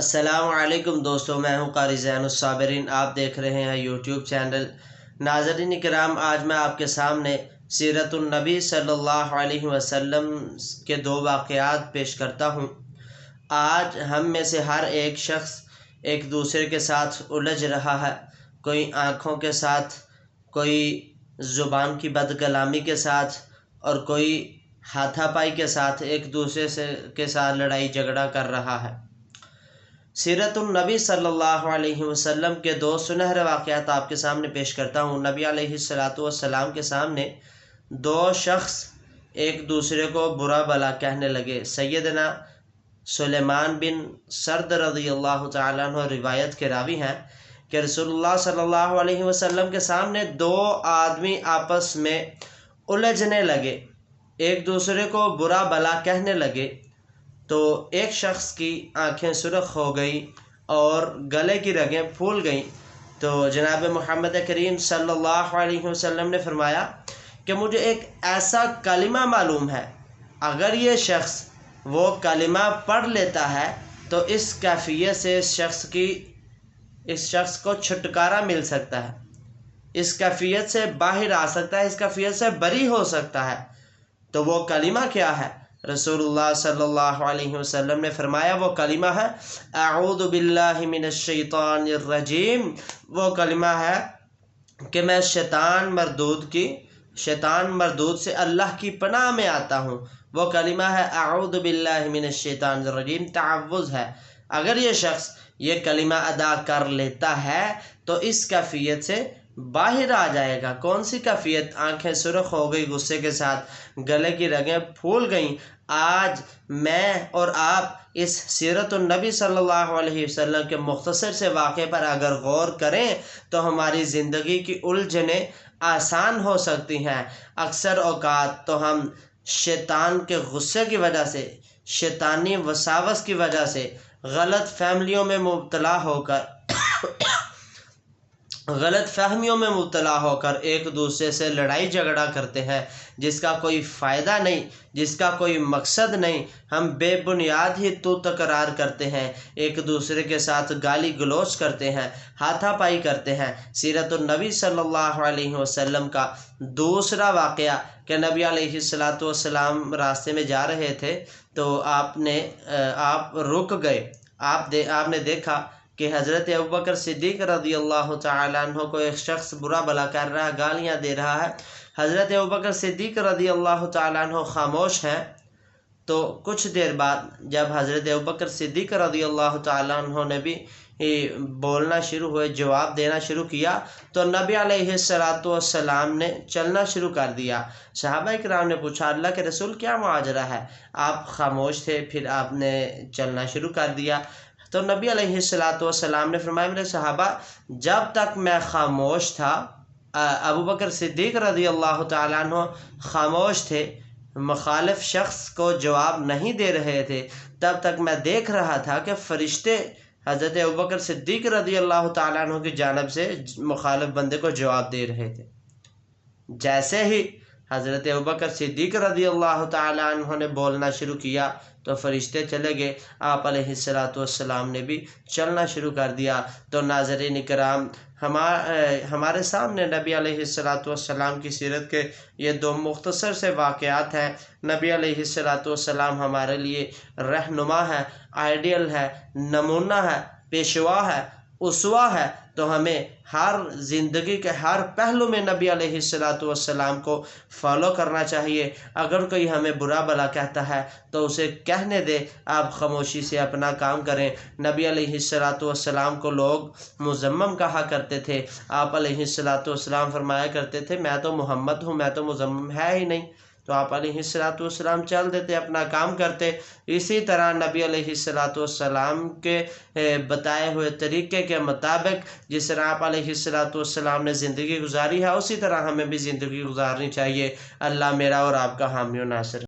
السلام علیکم دوستو، میں ہوں قاری زین الصابرین۔ آپ دیکھ رہے ہیں یوٹیوب چینل۔ ناظرین کرام، آج میں آپ کے سامنے سیرت النبی صلی اللہ علیہ وسلم کے دو واقعات پیش کرتا ہوں۔ آج ہم میں سے ہر ایک شخص ایک دوسرے کے ساتھ الجھ رہا ہے، کوئی آنکھوں کے ساتھ، کوئی زبان کی بد کلامی کے ساتھ، اور کوئی ہاتھا پائی کے ساتھ ایک دوسرے کے ساتھ لڑائی جھگڑا کر رہا ہے۔ سیرت النبی صلی اللہ علیہ وسلم کے دو سنہرے واقعات آپ کے سامنے پیش کرتا ہوں۔ نبی علیہ السلام کے سامنے دو شخص ایک دوسرے کو برا بھلا کہنے لگے۔ سیدنا سلیمان بن سرد رضی اللہ تعالیٰ عنہ روایت کے راوی ہیں کہ رسول اللہ صلی اللہ علیہ وسلم کے سامنے دو آدمی آپس میں الجھنے لگے، ایک دوسرے کو برا بھلا کہنے لگے۔ تو ایک شخص کی آنکھیں سرخ ہو گئی اور گلے کی رگیں پھول گئیں، تو جناب محمد کریم صلی اللہ علیہ وسلم نے فرمایا کہ مجھے ایک ایسا کلمہ معلوم ہے، اگر یہ شخص وہ کلمہ پڑھ لیتا ہے تو اس کیفیت سے اس شخص کو چھٹکارا مل سکتا ہے، اس کیفیت سے باہر آ سکتا ہے، اس کیفیت سے بری ہو سکتا ہے۔ تو وہ کلمہ کیا ہے؟ رسول اللہ صلی اللہ علیہ وسلم نے فرمایا وہ کلمہ ہے اعوذ باللہ من الشیطان الرجیم۔ وہ کلمہ ہے کہ میں شیطان مردود سے اللہ کی پناہ میں آتا ہوں۔ وہ کلمہ ہے اعوذ باللہ من الشیطان الرجیم، تعوذ ہے۔ اگر یہ شخص یہ کلمہ ادا کر لیتا ہے تو اس کیفیت سے باہر آ جائے گا۔ کون سی کیفیت؟ آنکھیں سرخ ہو گئی غصے کے ساتھ، گلے کی رگیں پھول گئیں۔ آج میں اور آپ اس سیرت النبی صلی اللہ علیہ وسلم کے مختصر سے واقعے پر اگر غور کریں تو ہماری زندگی کی الجھنیں آسان ہو سکتی ہیں۔ اکثر اوقات تو ہم شیطان کے غصے کی وجہ سے، شیطانی وساوس کی وجہ سے غلط فہمیوں میں مبتلا ہو کر ایک دوسرے سے لڑائی جھگڑا کرتے ہیں، جس کا کوئی فائدہ نہیں، جس کا کوئی مقصد نہیں۔ ہم بے بنیاد ہی تو تکرار کرتے ہیں، ایک دوسرے کے ساتھ گالی گلوچ کرتے ہیں، ہاتھا پائی کرتے ہیں۔ سیرت النبی صلی اللہ علیہ وسلم کا دوسرا واقعہ کہ نبی علیہ السلام راستے میں جا رہے تھے تو آپ رک گئے۔ آپ نے دیکھا کہ حضرت ابوبکر صدیق رضی اللہ تعالیٰ عنہ کو ایک شخص برا بھلا کر رہا ہے، گالیاں دے رہا ہے۔ حضرت ابوبکر صدیق رضی اللہ تعالیٰ عنہ خاموش ہیں۔ تو کچھ دیر بعد جب حضرت ابوبکر صدیق رضی اللہ تعالیٰ عنہ نے بھی بولنا شروع ہوئے، جواب دینا شروع کیا، تو نبی علیہ السلام نے چلنا شروع کر دیا۔ صحابہ کرام نے پوچھا اللہ کے رسول کیا ماجرا ہے؟ آپ خاموش تھے، پھر آپ نے چلنا شروع کر دیا۔ تو نبی علیہ السلام نے فرمایا میرے صحابہ، جب تک میں خاموش تھا، ابوبکر صدیق رضی اللہ تعالیٰ عنہ خاموش تھے، مخالف شخص کو جواب نہیں دے رہے تھے، تب تک میں دیکھ رہا تھا کہ فرشتے حضرت ابوبکر صدیق رضی اللہ تعالیٰ عنہ کی جانب سے مخالف بندے کو جواب دے رہے تھے۔ جیسے ہی حضرت ابوبکر صدیق رضی اللہ تعالیٰ عنہ نے بولنا شروع کیا تو فرشتے چلے گئے، آپ علیہ السلام نے بھی چلنا شروع کر دیا۔ تو ناظرین کرام، ہمارے سامنے نبی علیہ السلام کی سیرت کے یہ دو مختصر سے واقعات ہیں۔ نبی علیہ السلام ہمارے لیے رہنما ہے، آئیڈیل ہے، نمونہ ہے، پیشوا ہے، اسوہ ہے۔ تو ہمیں ہر زندگی کے ہر پہلو میں نبی علیہ السلام کو فالو کرنا چاہیے۔ اگر کوئی ہمیں برا بھلا کہتا ہے تو اسے کہنے دے، آپ خاموشی سے اپنا کام کریں۔ نبی علیہ السلام کو لوگ مذمم کہا کرتے تھے، آپ علیہ السلام فرمایا کرتے تھے میں تو محمد ہوں، میں تو مذمم ہے ہی نہیں، تو آپ علیہ السلام چل دیتے، اپنا کام کرتے۔ اسی طرح نبی علیہ السلام کے بتائے ہوئے طریقے کے مطابق جس طرح آپ علیہ السلام نے زندگی گزاری ہے، اسی طرح ہمیں بھی زندگی گزارنی چاہیے۔ اللہ میرا اور آپ کا حامی و ناصر۔